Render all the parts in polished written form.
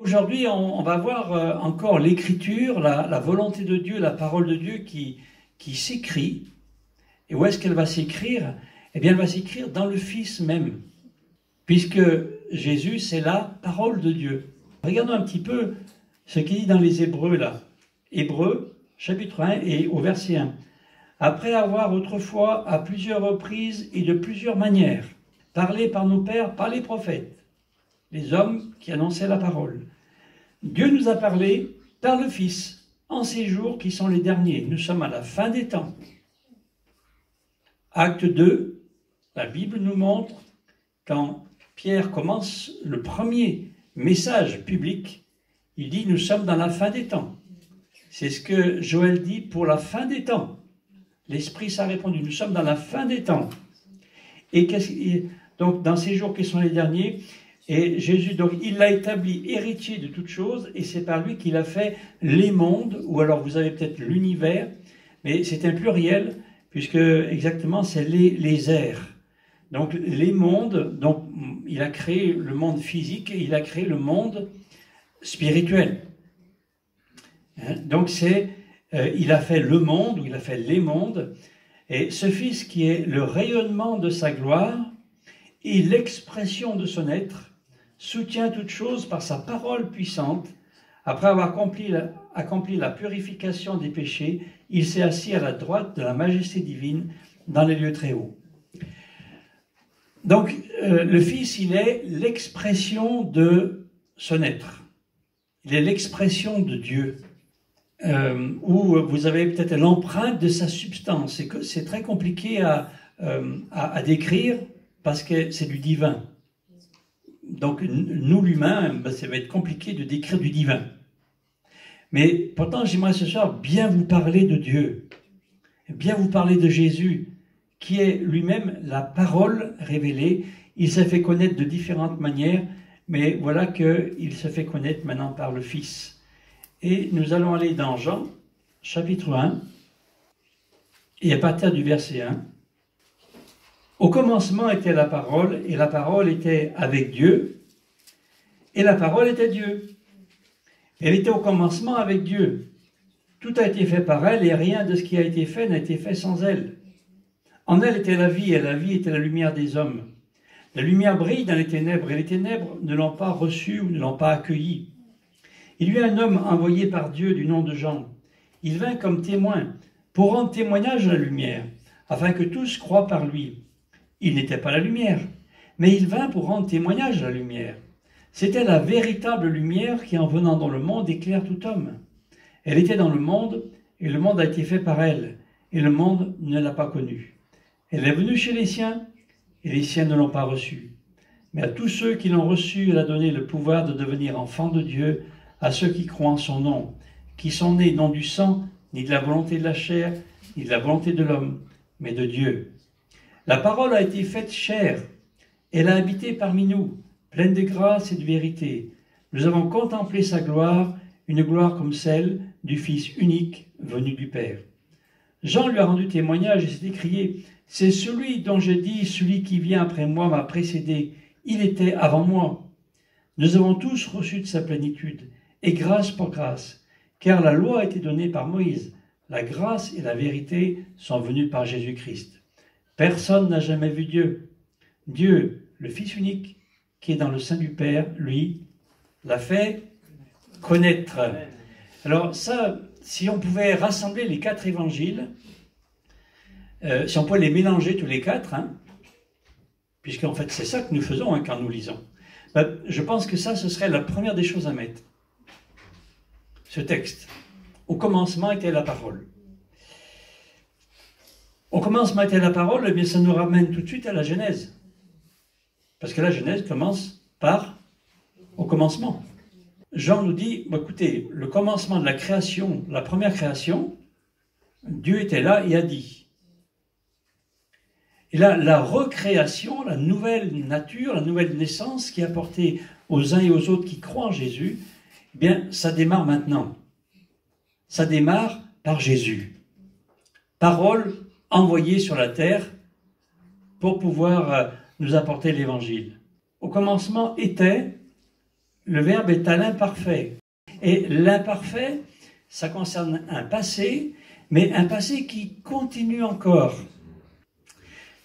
Aujourd'hui, on va voir encore l'écriture, la volonté de Dieu, la parole de Dieu qui s'écrit. Et où est-ce qu'elle va s'écrire? Eh bien, elle va s'écrire dans le Fils même, puisque Jésus, c'est la parole de Dieu. Regardons un petit peu ce qu'il dit dans les Hébreux, là. Hébreux, chapitre 1, et au verset 1. Après avoir autrefois, à plusieurs reprises et de plusieurs manières, parlé par nos pères, par les prophètes, les hommes qui annonçaient la parole, Dieu nous a parlé par le Fils, en ces jours qui sont les derniers. Nous sommes à la fin des temps. Acte 2, la Bible nous montre, quand Pierre commence le premier message public, il dit « Nous sommes dans la fin des temps ». C'est ce que Joël dit pour la fin des temps. L'Esprit s'est répondu « Nous sommes dans la fin des temps ». Et donc, dans ces jours qui sont les derniers, et Jésus, donc, il l'a établi héritier de toutes choses, et c'est par lui qu'il a fait les mondes, ou alors vous avez peut-être l'univers, mais c'est un pluriel, puisque exactement c'est les airs. Donc les mondes, donc il a créé le monde physique et il a créé le monde spirituel. Donc il a fait le monde, ou il a fait les mondes, et ce Fils qui est le rayonnement de sa gloire et l'expression de son être, soutient toutes choses par sa parole puissante. Après avoir accompli la purification des péchés, il s'est assis à la droite de la majesté divine dans les lieux très hauts. Donc, le Fils, il est l'expression de son être. Il est l'expression de Dieu. Où vous avez peut-être l'empreinte de sa substance. C'est très compliqué à décrire parce que c'est du divin. Donc, nous, l'humain, ça va être compliqué de décrire du divin. Mais pourtant, j'aimerais ce soir bien vous parler de Dieu, bien vous parler de Jésus, qui est lui-même la parole révélée. Il s'est fait connaître de différentes manières, mais voilà qu'il se fait connaître maintenant par le Fils. Et nous allons aller dans Jean, chapitre 1, et à partir du verset 1. Au commencement était la parole, et la parole était avec Dieu, et la parole était Dieu. Elle était au commencement avec Dieu. Tout a été fait par elle, et rien de ce qui a été fait n'a été fait sans elle. En elle était la vie, et la vie était la lumière des hommes. La lumière brille dans les ténèbres, et les ténèbres ne l'ont pas reçue ou ne l'ont pas accueillie. Il y eut un homme envoyé par Dieu du nom de Jean. Il vint comme témoin, pour rendre témoignage à la lumière, afin que tous croient par lui. Il n'était pas la lumière, mais il vint pour rendre témoignage à la lumière. C'était la véritable lumière qui, en venant dans le monde, éclaire tout homme. Elle était dans le monde, et le monde a été fait par elle, et le monde ne l'a pas connue. Elle est venue chez les siens, et les siens ne l'ont pas reçue. Mais à tous ceux qui l'ont reçue, elle a donné le pouvoir de devenir enfants de Dieu, à ceux qui croient en son nom, qui sont nés non du sang, ni de la volonté de la chair, ni de la volonté de l'homme, mais de Dieu. La parole a été faite chair, elle a habité parmi nous, pleine de grâce et de vérité. Nous avons contemplé sa gloire, une gloire comme celle du Fils unique venu du Père. Jean lui a rendu témoignage et s'est écrié « C'est celui dont je dis, celui qui vient après moi m'a précédé, il était avant moi. » Nous avons tous reçu de sa plénitude, et grâce pour grâce, car la loi a été donnée par Moïse, la grâce et la vérité sont venues par Jésus-Christ. Personne n'a jamais vu Dieu. Dieu, le Fils unique, qui est dans le sein du Père, lui, l'a fait connaître. Alors ça, si on pouvait rassembler les 4 évangiles, si on pouvait les mélanger tous les 4, puisqu'en fait c'est ça que nous faisons quand nous lisons, je pense que ça, ce serait la première des choses à mettre. Ce texte. Au commencement était la parole. Au commencement était la parole, eh bien ça nous ramène tout de suite à la Genèse. Parce que la Genèse commence par au commencement. Jean nous dit, écoutez, le commencement de la création, la première création, Dieu était là et a dit. Et là, la recréation, la nouvelle nature, la nouvelle naissance qui est apportée aux uns et aux autres qui croient en Jésus, eh bien, ça démarre maintenant. Ça démarre par Jésus. Parole envoyée sur la terre pour pouvoir nous apporter l'évangile. Au commencement était le verbe est à l'imparfait. Et l'imparfait, ça concerne un passé, mais un passé qui continue encore.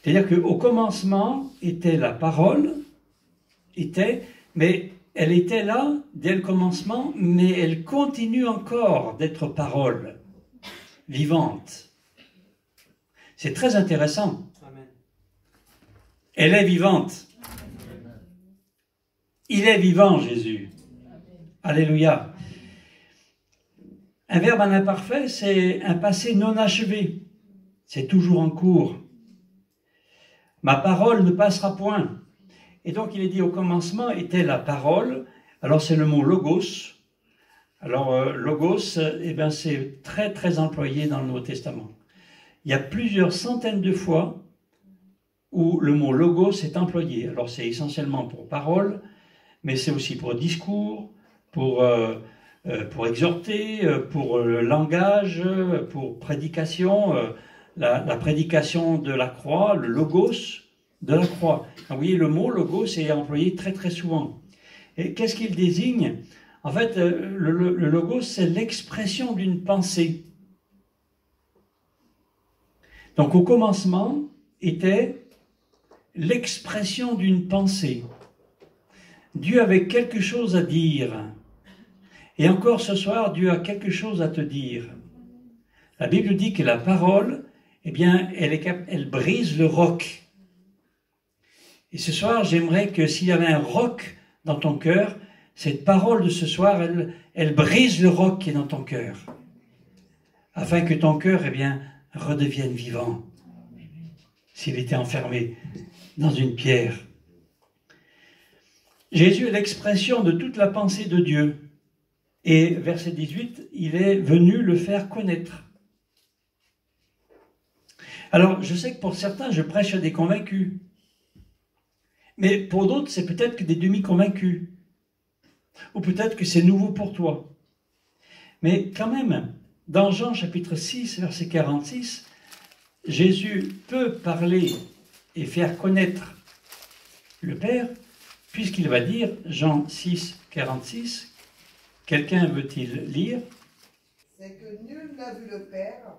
C'est-à-dire qu'au commencement était la parole, mais elle était là dès le commencement, mais elle continue encore d'être parole, vivante. C'est très intéressant. Amen. Elle est vivante. Amen. Il est vivant, Jésus. Amen. Alléluia. Un verbe à l'imparfait, c'est un passé non achevé. C'est toujours en cours. Ma parole ne passera point. Et donc il est dit au commencement était la parole. Alors c'est le mot logos. Alors logos, eh ben, c'est très très employé dans le Nouveau Testament. Il y a plusieurs centaines de fois où le mot logos est employé. Alors c'est essentiellement pour parole, mais c'est aussi pour discours, pour exhorter, pour langage, pour prédication, la prédication de la croix, le logos de la croix. Vous voyez, le mot logos est employé très très souvent. Et qu'est-ce qu'il désigne? En fait, le logos, c'est l'expression d'une pensée. Donc au commencement était l'expression d'une pensée. Dieu avait quelque chose à dire. Et encore ce soir, Dieu a quelque chose à te dire. La Bible dit que la parole, eh bien, elle brise le roc. Et ce soir, j'aimerais que s'il y avait un roc dans ton cœur, cette parole de ce soir, elle brise le roc qui est dans ton cœur. Afin que ton cœur, eh bien, redevienne vivant. S'il était enfermé dans une pierre. Jésus est l'expression de toute la pensée de Dieu. Et verset 18, il est venu le faire connaître. Alors, je sais que pour certains, je prêche à des convaincus. Mais pour d'autres, c'est peut-être que des demi-convaincus. Ou peut-être que c'est nouveau pour toi. Mais quand même, dans Jean chapitre 6, verset 46, Jésus peut parler et faire connaître le Père, puisqu'il va dire, Jean 6, 46, quelqu'un veut-il lire? C'est que nul n'a vu le Père,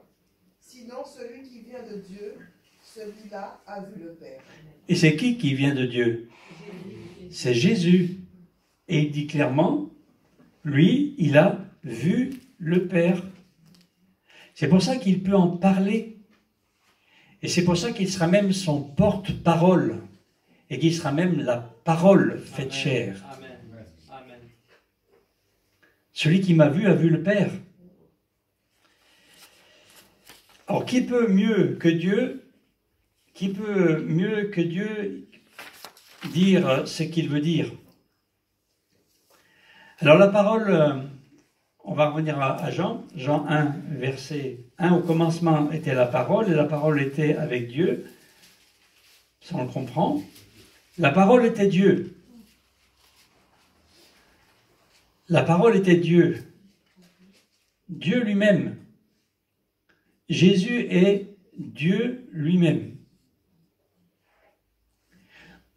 sinon celui qui vient de Dieu, celui-là a vu le Père. Et c'est qui vient de Dieu? C'est Jésus. Et il dit clairement, lui, il a vu le Père. C'est pour ça qu'il peut en parler. Et c'est pour ça qu'il sera même son porte-parole. Et qu'il sera même la parole faite chair. Amen. Amen. Celui qui m'a vu a vu le Père. Alors, qui peut mieux que Dieu dire ce qu'il veut dire? Alors la parole, on va revenir à Jean 1, verset 1, au commencement était la parole, et la parole était avec Dieu, ça on le comprend. La parole était Dieu. La parole était Dieu. Dieu lui-même. Jésus est Dieu lui-même.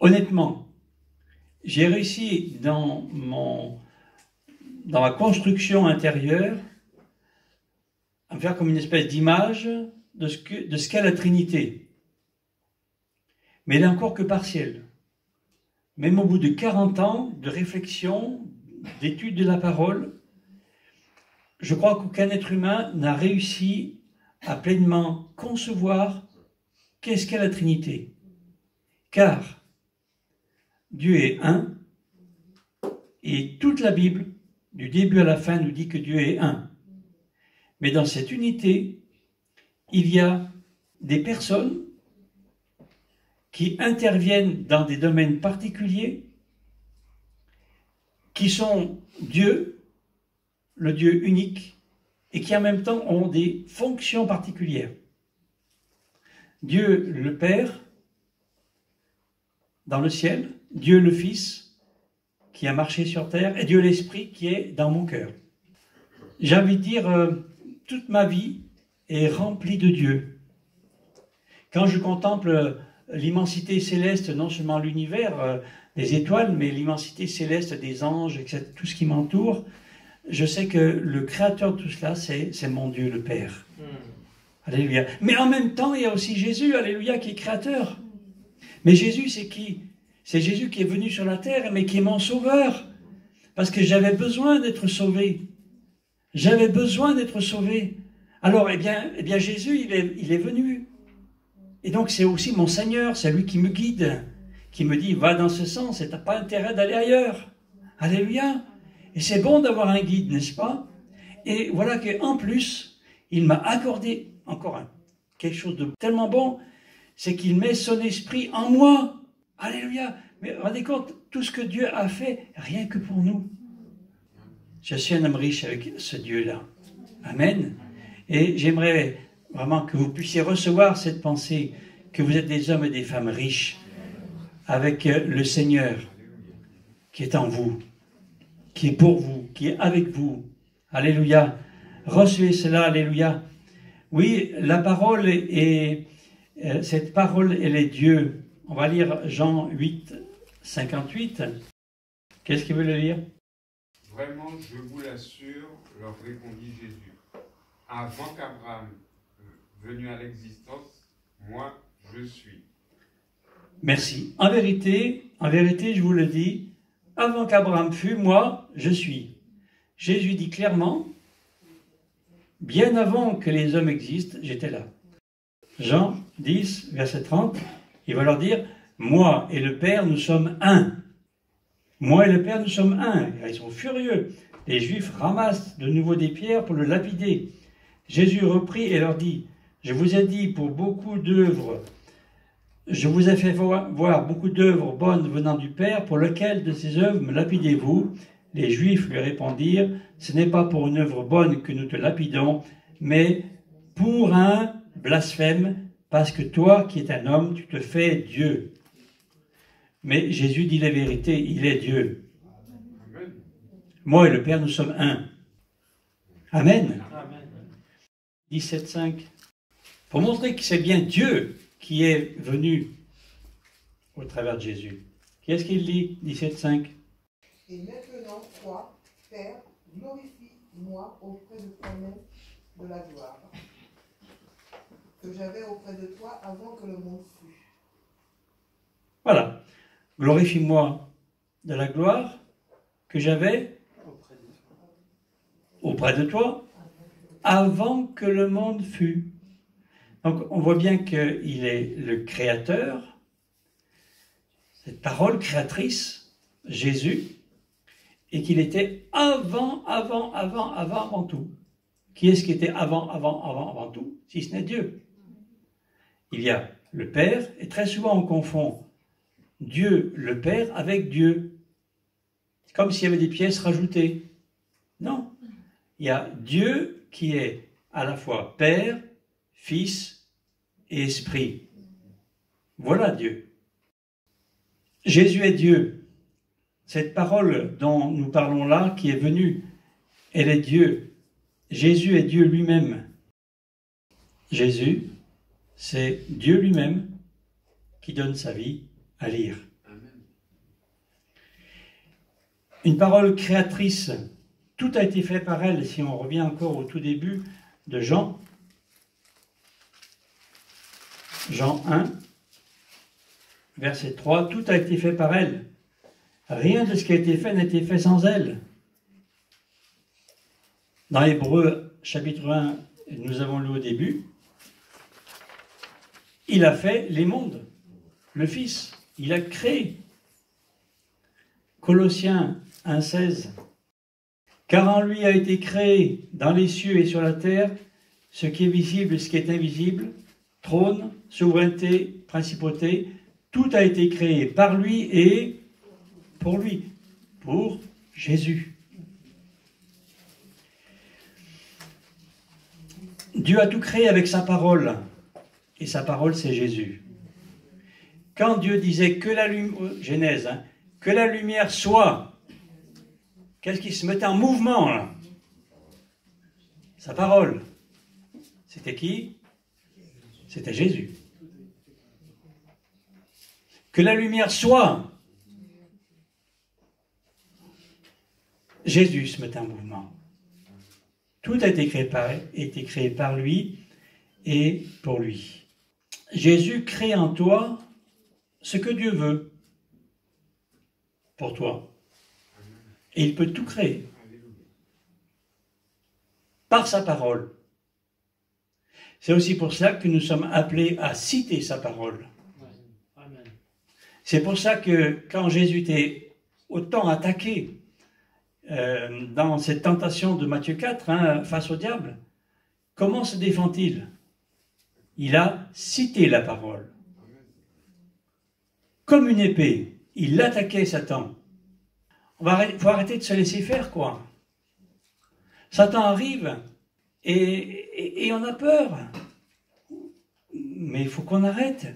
Honnêtement, j'ai réussi dans ma construction intérieure à me faire comme une espèce d'image de ce qu'est la Trinité. Mais elle n'est encore que partielle. Même au bout de 40 ans de réflexion, d'étude de la parole, je crois qu'aucun être humain n'a réussi à pleinement concevoir qu'est-ce qu'est la Trinité. Car Dieu est un, et toute la Bible, du début à la fin, nous dit que Dieu est un. Mais dans cette unité, il y a des personnes qui interviennent dans des domaines particuliers, qui sont Dieu, le Dieu unique, et qui en même temps ont des fonctions particulières. Dieu le Père, dans le ciel, Dieu le Fils, qui a marché sur terre, et Dieu l'Esprit qui est dans mon cœur. J'ai envie de dire, toute ma vie est remplie de Dieu. Quand je contemple l'immensité céleste, non seulement l'univers, des étoiles, mais l'immensité céleste des anges, etc., tout ce qui m'entoure, je sais que le créateur de tout cela, c'est mon Dieu, le Père. Alléluia. Mais en même temps, il y a aussi Jésus, alléluia, qui est créateur. Mais Jésus, c'est qui? C'est Jésus qui est venu sur la terre, mais qui est mon sauveur. Parce que j'avais besoin d'être sauvé. J'avais besoin d'être sauvé. Alors, eh bien Jésus, il est venu. Et donc, c'est aussi mon Seigneur, c'est lui qui me guide, qui me dit, va dans ce sens, et tu n'as pas intérêt d'aller ailleurs. Alléluia. Et c'est bon d'avoir un guide, n'est-ce pas? Et voilà qu'en plus, il m'a accordé encore quelque chose de tellement bon, c'est qu'il met son esprit en moi. Alléluia. Mais rendez compte, tout ce que Dieu a fait, rien que pour nous. Je suis un homme riche avec ce Dieu-là. Amen. Et j'aimerais vraiment que vous puissiez recevoir cette pensée, que vous êtes des hommes et des femmes riches, avec le Seigneur qui est en vous, qui est pour vous, qui est avec vous. Alléluia. Recevez cela, alléluia. Oui, la parole cette parole, elle est Dieu. On va lire Jean 8, 58. Qu'est-ce qu'il veut le lire? Vraiment, je vous l'assure, leur répondit Jésus. Avant qu'Abraham venu à l'existence, moi, je suis. Merci. En vérité, je vous le dis, avant qu'Abraham fût, moi, je suis. Jésus dit clairement, bien avant que les hommes existent, j'étais là. Jean 10, verset 30, il va leur dire, moi et le Père, nous sommes un. Moi et le Père, nous sommes un. Ils sont furieux. Les Juifs ramassent de nouveau des pierres pour le lapider. Jésus reprit et leur dit, je vous ai dit pour beaucoup d'œuvres, je vous ai fait voir beaucoup d'œuvres bonnes venant du Père, pour lequel de ces œuvres me lapidez-vous? Les Juifs lui répondirent, ce n'est pas pour une œuvre bonne que nous te lapidons, mais pour un blasphème, parce que toi qui es un homme, tu te fais Dieu. Mais Jésus dit la vérité, il est Dieu. Amen. Moi et le Père, nous sommes un. Amen. Amen. 17,5. Pour montrer que c'est bien Dieu qui est venu au travers de Jésus. Qu'est-ce qu'il dit? 17,5. Et maintenant, toi, Père, glorifie-moi auprès de toi-même de la gloire que j'avais auprès de toi avant que le monde fût. Voilà. Glorifie-moi de la gloire que j'avais auprès de toi avant que le monde fût. Donc on voit bien qu'il est le créateur, cette parole créatrice, Jésus, et qu'il était avant tout. Qui est-ce qui était avant tout, si ce n'est Dieu? Il y a le Père, et très souvent on confond Dieu, le Père, avec Dieu. C'est comme s'il y avait des pièces rajoutées. Non. Il y a Dieu qui est à la fois Père, Fils et Esprit. Voilà Dieu. Jésus est Dieu. Cette parole dont nous parlons là, qui est venue, elle est Dieu. Jésus est Dieu lui-même. Jésus, c'est Dieu lui-même qui donne sa vie à lire. Amen. Une parole créatrice, tout a été fait par elle, si on revient encore au tout début de Jean. Jean 1, verset 3, tout a été fait par elle. Rien de ce qui a été fait n'a été fait sans elle. Dans Hébreux, chapitre 1, nous avons lu au début, il a fait les mondes, le Fils, il a créé. Colossiens 1,16. Car en lui a été créé dans les cieux et sur la terre ce qui est visible et ce qui est invisible, trône, souveraineté, principauté, tout a été créé par lui et pour lui, pour Jésus. Dieu a tout créé avec sa parole, et sa parole c'est Jésus. Quand Dieu disait que la lumière, Genèse, que la lumière soit, qu'est-ce qui se mettait en mouvement là? Sa parole. C'était qui? C'était Jésus. Que la lumière soit. Jésus se met en mouvement. Tout a été créé par lui et pour lui. Jésus crée en toi ce que Dieu veut pour toi. Et il peut tout créer. Par sa parole. C'est aussi pour cela que nous sommes appelés à citer sa parole. C'est pour ça que quand Jésus était autant attaqué dans cette tentation de Matthieu 4, face au diable, comment se défend-il? Il a cité la parole. Comme une épée, il attaquait Satan. Il faut arrêter de se laisser faire, quoi. Satan arrive et on a peur. Mais il faut qu'on arrête.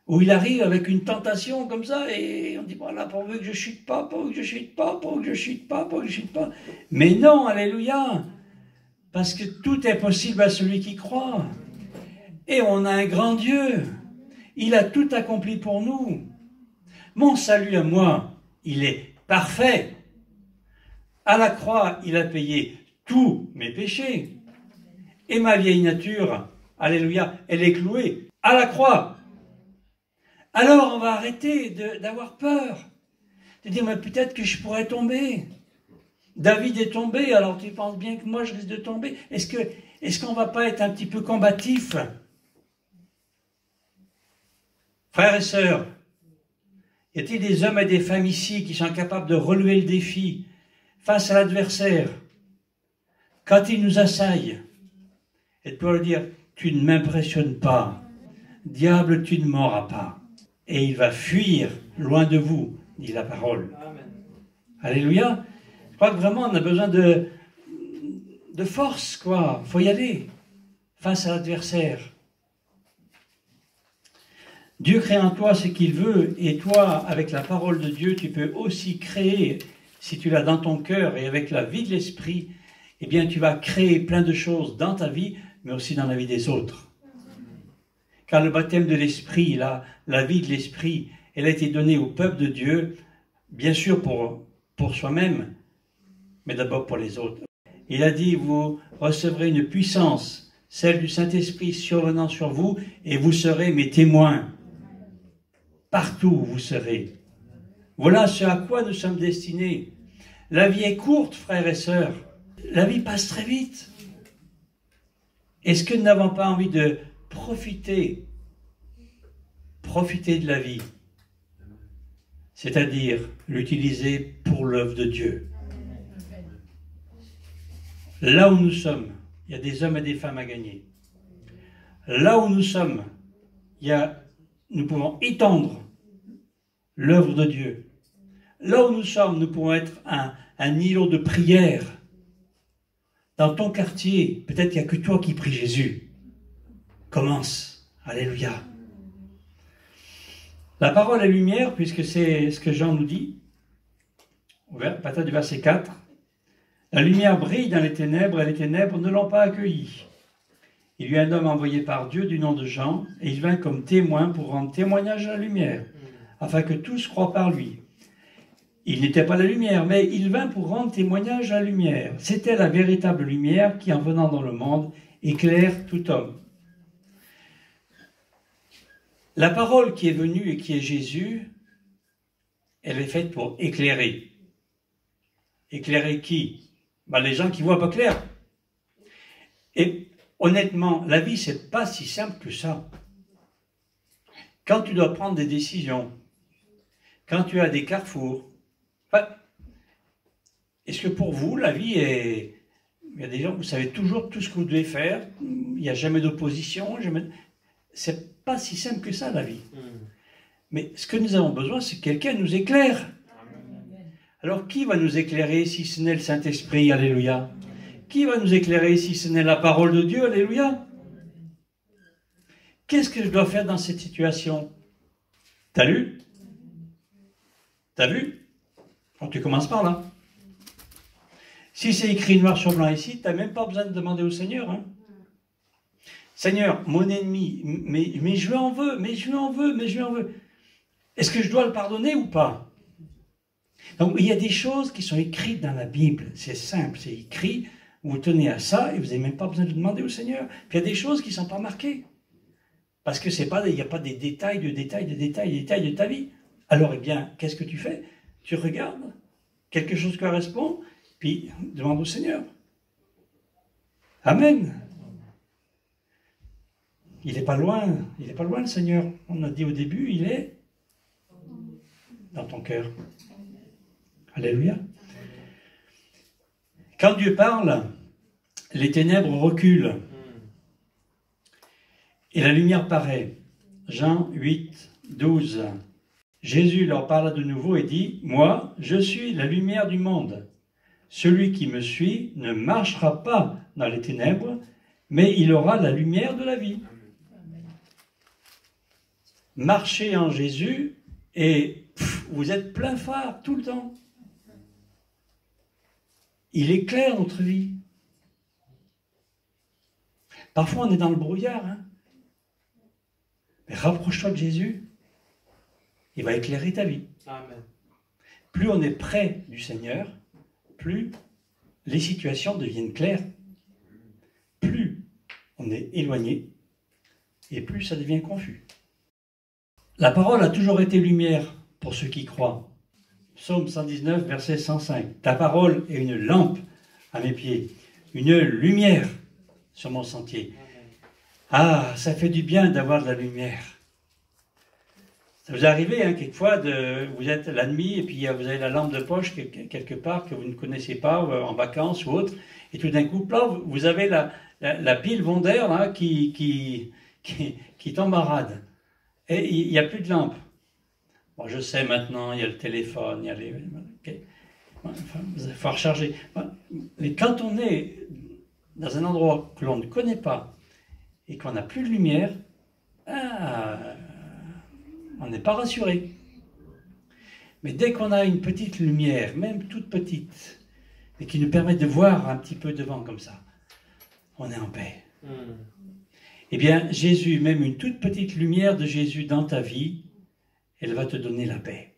Ou il arrive avec une tentation comme ça et on dit, voilà, pourvu que je chute pas, pourvu que je chute pas, pourvu que je chute pas, pourvu que je chute pas. Mais non, alléluia. Parce que tout est possible à celui qui croit. Et on a un grand Dieu. Il a tout accompli pour nous. Mon salut à moi, il est parfait. À la croix, il a payé tous mes péchés. Et ma vieille nature, alléluia, elle est clouée à la croix. Alors on va arrêter d'avoir peur. De dire, mais peut-être que je pourrais tomber. David est tombé, alors tu penses bien que moi je risque de tomber. Est-ce qu'on ne va pas être un petit peu combatif? Frères et sœurs, y a-t-il des hommes et des femmes ici qui sont capables de relever le défi face à l'adversaire quand il nous assaille et de pouvoir lui dire, tu ne m'impressionnes pas, diable, tu ne m'auras pas. Et il va fuir loin de vous, dit la parole. Amen. Alléluia. Je crois que vraiment on a besoin de force, quoi. Il faut y aller face à l'adversaire. Dieu crée en toi ce qu'il veut, et toi, avec la parole de Dieu, tu peux aussi créer, si tu l'as dans ton cœur et avec la vie de l'esprit, eh bien tu vas créer plein de choses dans ta vie, mais aussi dans la vie des autres. Car le baptême de l'esprit, la vie de l'esprit, elle a été donnée au peuple de Dieu, bien sûr pour soi-même, mais d'abord pour les autres. Il a dit, vous recevrez une puissance, celle du Saint-Esprit survenant sur vous, et vous serez mes témoins. Partout où vous serez. Voilà ce à quoi nous sommes destinés. La vie est courte, frères et sœurs. La vie passe très vite. Est-ce que nous n'avons pas envie de profiter de la vie, c'est-à-dire l'utiliser pour l'œuvre de Dieu? Là où nous sommes, il y a des hommes et des femmes à gagner. Là où nous sommes, nous pouvons étendre l'œuvre de Dieu. Là où nous sommes, nous pouvons être un îlot de prière. Dans ton quartier, peut-être qu'il n'y a que toi qui prie Jésus. Commence. Alléluia. La parole est lumière, puisque c'est ce que Jean nous dit. À partir du verset 4. La lumière brille dans les ténèbres, et les ténèbres ne l'ont pas accueillie. Il y eut un homme envoyé par Dieu du nom de Jean, et il vint comme témoin pour rendre témoignage à la lumière, afin que tous croient par lui. Il n'était pas la lumière, mais il vint pour rendre témoignage à la lumière. C'était la véritable lumière qui, en venant dans le monde, éclaire tout homme. La parole qui est venue et qui est Jésus, elle est faite pour éclairer. Éclairer qui? Les gens qui voient pas clair. Et honnêtement, la vie, c'est pas si simple que ça. Quand tu dois prendre des décisions, quand tu as des carrefours, est-ce que pour vous, la vie est... Il y a des gens, vous savez toujours tout ce que vous devez faire, il n'y a jamais d'opposition, c'est pas si simple que ça, la vie. Mais ce que nous avons besoin, c'est que quelqu'un nous éclaire. Alors, qui va nous éclairer si ce n'est le Saint-Esprit? Alléluia. Qui va nous éclairer si ce n'est la parole de Dieu? Alléluia. Qu'est-ce que je dois faire dans cette situation? T'as lu? T'as vu? Quand tu commences par là. Si c'est écrit noir sur blanc ici, tu n'as même pas besoin de demander au Seigneur. Seigneur, mon ennemi, mais je lui en veux, mais je lui en veux, mais je lui en veux. Est-ce que je dois le pardonner ou pas? Donc, il y a des choses qui sont écrites dans la Bible. C'est simple, c'est écrit. Vous tenez à ça et vous n'avez même pas besoin de demander au Seigneur. Puis il y a des choses qui ne sont pas marquées. Parce que il n'y a pas des détails de ta vie. Alors, eh bien, qu'est-ce que tu fais? Tu regardes, quelque chose correspond, puis demande au Seigneur. Amen. Il n'est pas loin le Seigneur. On a dit au début, il est dans ton cœur. Alléluia. Quand Dieu parle, les ténèbres reculent et la lumière paraît. Jean 8, 12. Jésus leur parla de nouveau et dit, « Moi, je suis la lumière du monde. Celui qui me suit ne marchera pas dans les ténèbres, mais il aura la lumière de la vie. » Marchez en Jésus et vous êtes plein phare tout le temps. Il éclaire notre vie. Parfois on est dans le brouillard. Mais rapproche-toi de Jésus, il va éclairer ta vie. Amen. Plus on est près du Seigneur, plus les situations deviennent claires. Plus on est éloigné et plus ça devient confus. La parole a toujours été lumière pour ceux qui croient. Psaume 119, verset 105. Ta parole est une lampe à mes pieds, une lumière sur mon sentier. Ah, ça fait du bien d'avoir de la lumière. Ça vous est arrivé, quelquefois, vous êtes la nuit et puis vous avez la lampe de poche quelque part que vous ne connaissez pas, ou en vacances ou autre, et tout d'un coup, là, vous avez la pile Wonder là, qui tombe en rade. Et il n'y a plus de lampe. Bon, je sais maintenant, il y a le téléphone, il y a les... Okay. Enfin, il faut recharger. Mais quand on est dans un endroit que l'on ne connaît pas et qu'on n'a plus de lumière, on n'est pas rassuré. Mais dès qu'on a une petite lumière, même toute petite, et qui nous permet de voir un petit peu devant comme ça, on est en paix. Eh bien, Jésus, même une toute petite lumière de Jésus dans ta vie, elle va te donner la paix.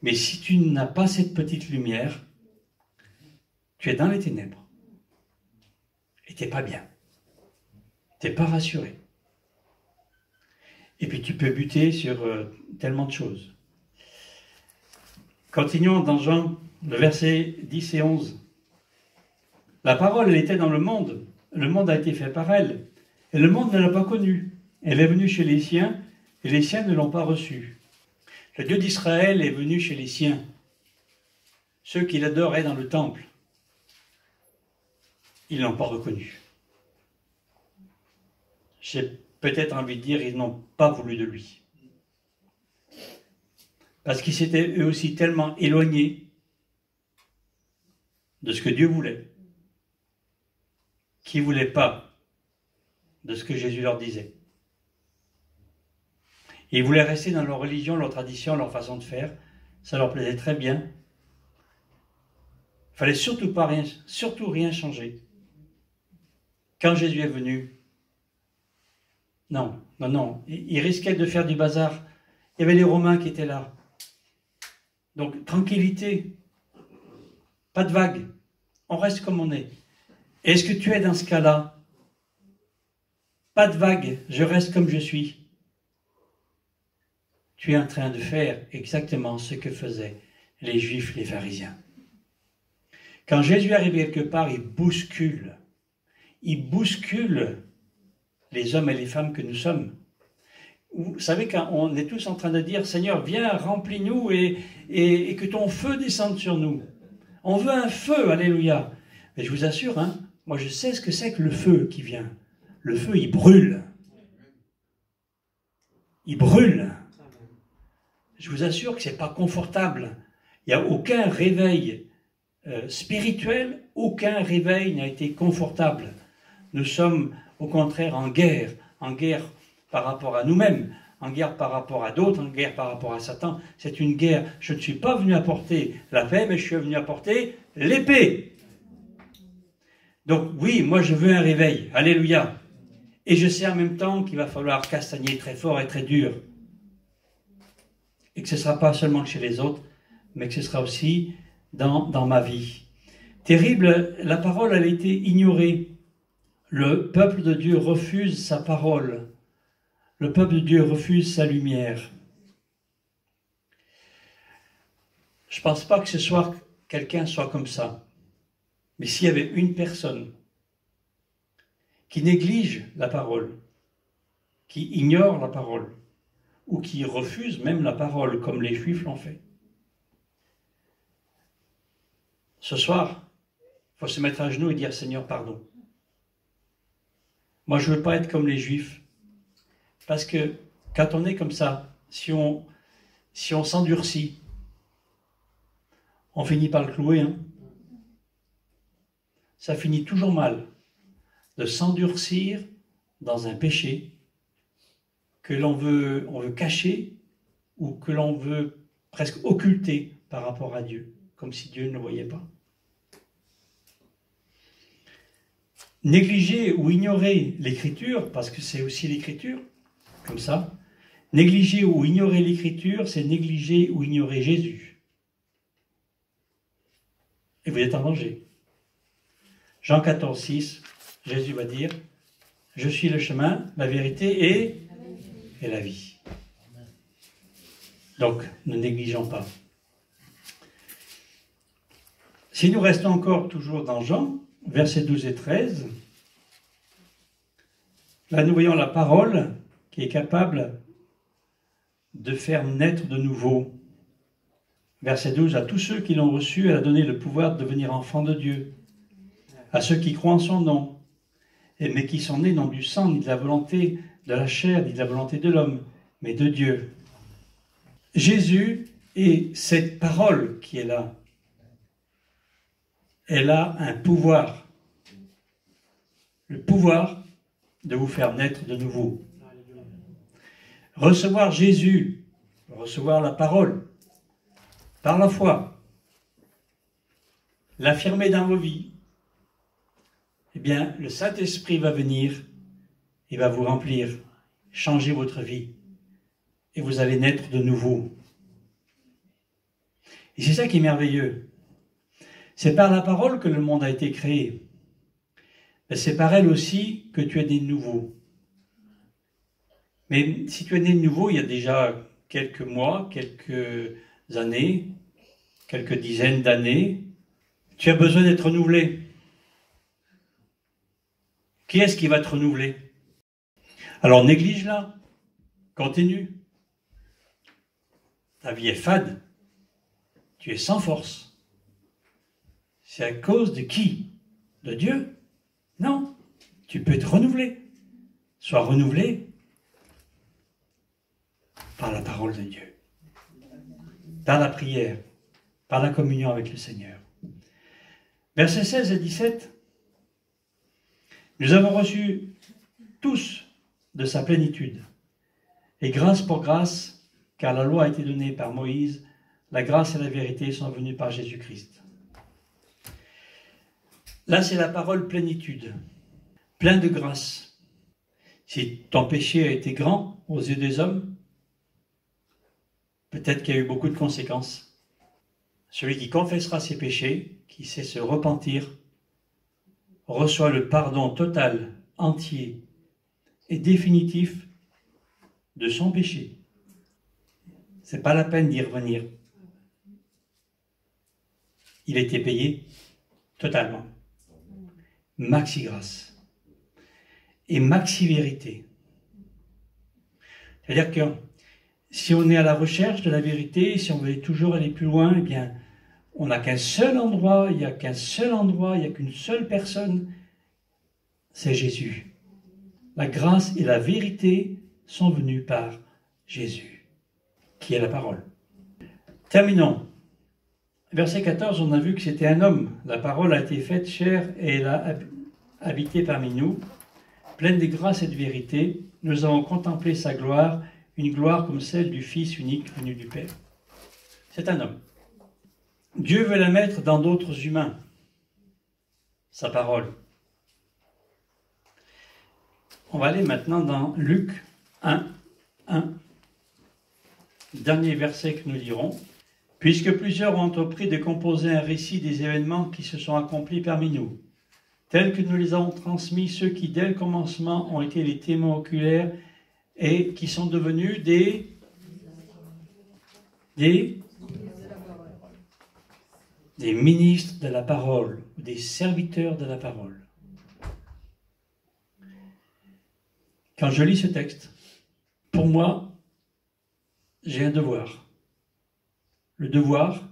Mais si tu n'as pas cette petite lumière, tu es dans les ténèbres. Et tu n'es pas bien. Tu n'es pas rassuré. Et puis tu peux buter sur tellement de choses. Continuons dans Jean, le verset 10 et 11. La parole, elle était dans le monde a été fait par elle, et le monde ne l'a pas connue. Elle est venue chez les siens, et les siens ne l'ont pas reçue. Le Dieu d'Israël est venu chez les siens, ceux qui l'adoraient dans le temple. Ils ne l'ont pas reconnu. J'ai peut-être envie de dire, ils n'ont pas voulu de lui. Parce qu'ils s'étaient eux aussi tellement éloignés de ce que Dieu voulait, qu'ils ne voulaient pas de ce que Jésus leur disait. Et ils voulaient rester dans leur religion, leur tradition, leur façon de faire. Ça leur plaisait très bien. Il ne fallait surtout rien changer. Quand Jésus est venu, non, il risquait de faire du bazar. Il y avait les Romains qui étaient là. Donc, tranquillité, pas de vague, on reste comme on est. Est-ce que tu es dans ce cas-là? Pas de vague, je reste comme je suis. Tu es en train de faire exactement ce que faisaient les Juifs, les pharisiens. Quand Jésus arrive quelque part, il bouscule les hommes et les femmes que nous sommes. Vous savez, quand on est tous en train de dire, Seigneur, viens, remplis-nous et que ton feu descende sur nous. On veut un feu, alléluia. Mais je vous assure, moi je sais ce que c'est que le feu qui vient. Le feu, il brûle. Il brûle. Je vous assure que ce n'est pas confortable. Il n'y a aucun réveil spirituel, aucun réveil n'a été confortable. Nous sommes au contraire en guerre par rapport à nous-mêmes, en guerre par rapport à d'autres, en guerre par rapport à Satan. C'est une guerre. Je ne suis pas venu apporter la paix, mais je suis venu apporter l'épée. Donc oui, moi je veux un réveil. Alléluia. Et je sais en même temps qu'il va falloir castagner très fort et très dur. et que ce ne sera pas seulement chez les autres, mais que ce sera aussi dans ma vie. Terrible, la parole elle a été ignorée. Le peuple de Dieu refuse sa parole. Le peuple de Dieu refuse sa lumière. Je ne pense pas que ce soit quelqu'un soit comme ça. Mais s'il y avait une personne qui néglige la parole, qui ignore la parole, ou qui refuse même la parole, comme les Juifs l'ont fait, ce soir, il faut se mettre à genoux et dire « Seigneur, pardon ». Moi, je ne veux pas être comme les Juifs, parce que quand on est comme ça, si on s'endurcit, on finit par le clouer. Hein. Ça finit toujours mal de s'endurcir dans un péché que on veut cacher ou que l'on veut presque occulter par rapport à Dieu, comme si Dieu ne le voyait pas. Négliger ou ignorer l'écriture, parce que c'est aussi l'écriture, comme ça. Négliger ou ignorer l'écriture, c'est négliger ou ignorer Jésus. Et vous êtes en danger. Jean 14, 6, Jésus va dire « Je suis le chemin, la vérité et la vie. » Donc, ne négligeons pas. Si nous restons encore toujours dans Jean, versets 12 et 13, là nous voyons la parole qui est capable de faire naître de nouveau. Verset 12, à tous ceux qui l'ont reçu, elle a donné le pouvoir de devenir enfants de Dieu, à ceux qui croient en son nom, mais qui sont nés non du sang, ni de la volonté de la chair, ni de la volonté de l'homme, mais de Dieu. Jésus est cette parole qui est là. Elle a un pouvoir. Le pouvoir de vous faire naître de nouveau. Recevoir Jésus, recevoir la parole, par la foi, l'affirmer dans vos vies, eh bien, le Saint-Esprit va venir et va vous remplir, changer votre vie, et vous allez naître de nouveau. Et c'est ça qui est merveilleux. C'est par la parole que le monde a été créé. Mais c'est par elle aussi que tu es né de nouveau. Mais si tu es né de nouveau, il y a déjà quelques mois, quelques années, quelques dizaines d'années, tu as besoin d'être renouvelé. Qui est-ce qui va te renouveler? Alors néglige-la, continue. Ta vie est fade, tu es sans force. C'est à cause de qui? De Dieu? Non, tu peux être renouvelé. Sois renouvelé par la parole de Dieu, par la prière, par la communion avec le Seigneur. Versets 16 et 17. Nous avons reçu tous de sa plénitude, et grâce pour grâce, car la loi a été donnée par Moïse, la grâce et la vérité sont venues par Jésus-Christ. Là, c'est la parole plénitude, plein de grâce. Si ton péché a été grand aux yeux des hommes, peut-être qu'il y a eu beaucoup de conséquences. Celui qui confessera ses péchés, qui sait se repentir, reçoit le pardon total, entier et définitif de son péché. C'est pas la peine d'y revenir. Il a été payé totalement. Maxi grâce et maxi vérité. C'est-à-dire que si on est à la recherche de la vérité, si on veut toujours aller plus loin, eh bien, on n'a qu'un seul endroit, il n'y a qu'un seul endroit, il n'y a qu'une seule personne, c'est Jésus. La grâce et la vérité sont venues par Jésus, qui est la parole. Terminons. Verset 14, on a vu que c'était un homme. La parole a été faite chair et elle a habité parmi nous, pleine de grâce et de vérité. Nous avons contemplé sa gloire, une gloire comme celle du Fils unique venu du Père. C'est un homme. Dieu veut la mettre dans d'autres humains, sa parole. On va aller maintenant dans Luc 1, 1. dernier verset que nous lirons. Puisque plusieurs ont entrepris de composer un récit des événements qui se sont accomplis parmi nous, tels que nous les avons transmis ceux qui, dès le commencement, ont été les témoins oculaires et qui sont devenus des ministres de la parole, des serviteurs de la parole. Quand je lis ce texte, pour moi, j'ai un devoir. Le devoir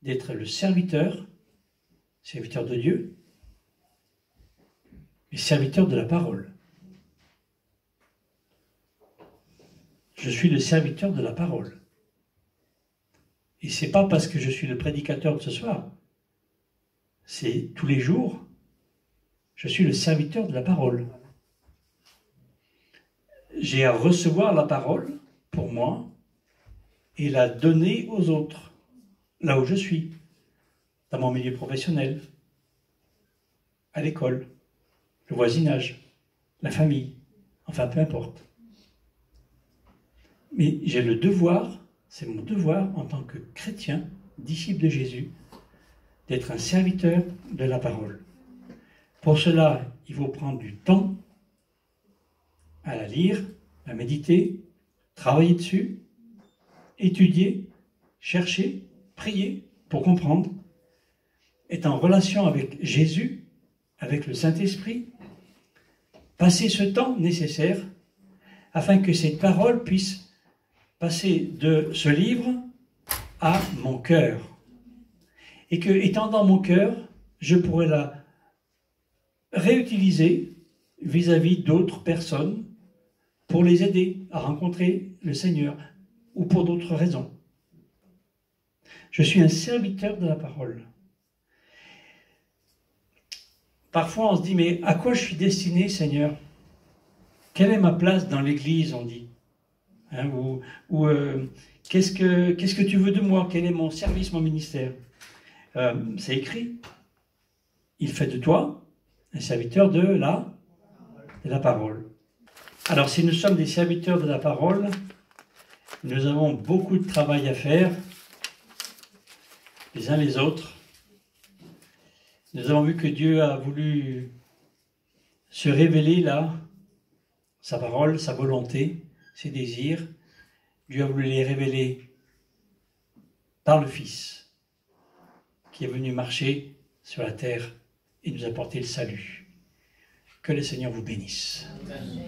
d'être le serviteur de Dieu, et serviteur de la parole. Je suis le serviteur de la parole. Et c'est pas parce que je suis le prédicateur de ce soir. C'est tous les jours, je suis le serviteur de la parole. J'ai à recevoir la parole pour moi et la donner aux autres, là où je suis, dans mon milieu professionnel, à l'école, le voisinage, la famille, enfin peu importe. Mais j'ai le devoir, c'est mon devoir en tant que chrétien, disciple de Jésus, d'être un serviteur de la parole. Pour cela, il faut prendre du temps à la lire, à méditer, travailler dessus, étudier, chercher, prier pour comprendre, être en relation avec Jésus, avec le Saint-Esprit, passer ce temps nécessaire afin que cette parole puisse passer de ce livre à mon cœur. Et que, étant dans mon cœur, je pourrais la réutiliser vis-à-vis d'autres personnes pour les aider à rencontrer le Seigneur ou pour d'autres raisons. Je suis un serviteur de la parole. Parfois, on se dit, mais à quoi je suis destiné, Seigneur? Quelle est ma place dans l'Église, on dit, hein, qu'est-ce que tu veux de moi? Quel est mon service, mon ministère? C'est écrit. Il fait de toi un serviteur de la parole. Alors, si nous sommes des serviteurs de la parole, nous avons beaucoup de travail à faire, les uns les autres. Nous avons vu que Dieu a voulu se révéler là, sa parole, sa volonté, ses désirs. Dieu a voulu les révéler par le Fils, qui est venu marcher sur la terre et nous apporter le salut. Que le Seigneur vous bénisse. Amen.